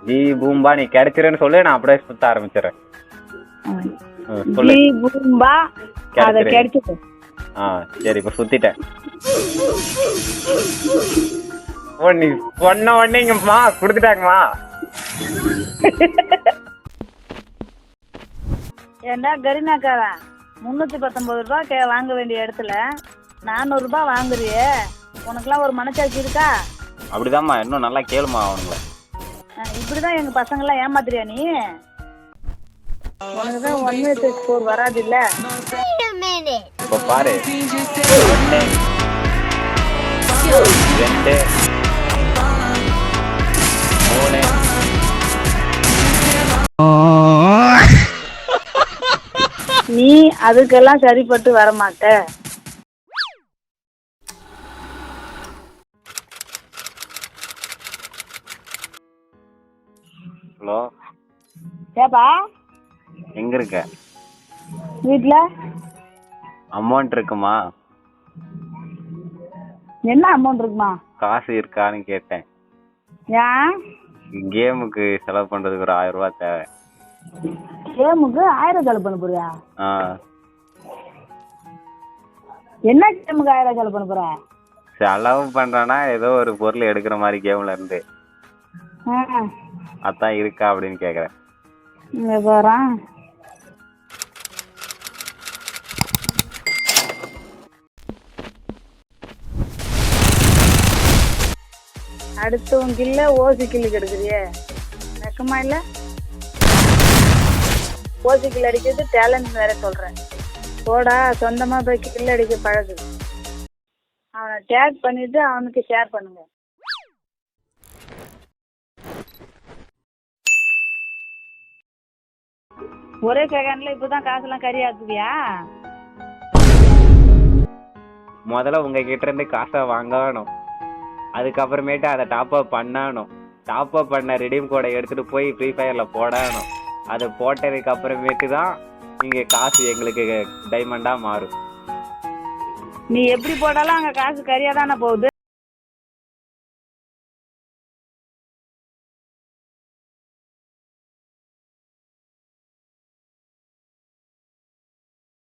G பூம்பா நீ கிடைச்சிருன்னு சொல்லு, நான் அப்படியே சுத்த ஆரம்பிச்சிடறேன். சொல்லு. ஜி பூம்பா அத கிடைச்சிட்டு. சரி இப்ப சுத்திட்டேன். ஓ நீ சொன்ன உடனே இங்கம்மா கொடுத்துட்டாங்கம்மா. ஏண்டா கரினாக்காரா, 319 ரூபா வாங்க வேண்டிய இடத்துல 400 ரூபாய் வாங்குறியே, உனக்குலாம் ஒரு மனசாட்சி இருக்கா? அப்படிதாம்மா, இன்னும் நல்லா கேளுமா அவனுங்கள. இப்படிதான் எங்க பசங்க எல்லாம் ஏமாத்துறியா நீ? உனக்குதான் 1/4 வராது இல்ல. இப்ப பாரு, 1 2 3. நீ அதுக்கெல்லாம் சரிப்பட்டு வரமாட்ட. ஹலோ ஏப்பா எங்க இருக்க? வீட்டுல. அமௌண்ட் இருக்குமா? என்ன அமௌண்ட் இருக்குமா? காசு இருக்கான்னு கேட்டேன். ஏன்? கேமுக்கு செலவு பண்றதுக்கு ஒரு 1000 ரூபாய் தேவை. கேமுக்கு 1000 செலவு பண்ண போறியா? என்ன கேமுக்கு 1000 செலவு பண்ண போற? செலவு பண்றேன்னா ஏதோ ஒரு பொருள் எடுக்கிற மாதிரி கேம்ல இருந்து. அதான் இருக்கா அப்படின்னு கேக்குறேன். அடுத்தவங்க கில்ல ஓசி கில்லு கெடுக்குறியே, நெக்கமா இல்ல? ஓசி கில் அடிக்கிறது டேலண்ட் வேற சொல்றேன். போடா, சொந்தமா போய் கில் அடிக்க பழகு. அவனை டேக் பண்ணிட்டு அவனுக்கு ஷேர் பண்ணுங்க. ஒரே செகண்ட்ல இப்பதான் காசெல்லாம் கறி ஆக்குவியா? முதல்ல உங்ககிட்ட இருந்து காசை வாங்கணும், அதுக்கப்புறமேட்டு அதை டாப் அப் பண்ணணும். டாப் அப் பண்ண ரெடீம் கோடை எடுத்துட்டு போய் ஃப்ரீ ஃபயர்ல போடணும். அதை போட்டதுக்கு அப்புறமேட்டு தான் நீங்க காசு எங்களுக்கு டைமண்டா மாறும். நீ எப்படி போட்டாலும் அங்க காசு கறியா தானே போகுது.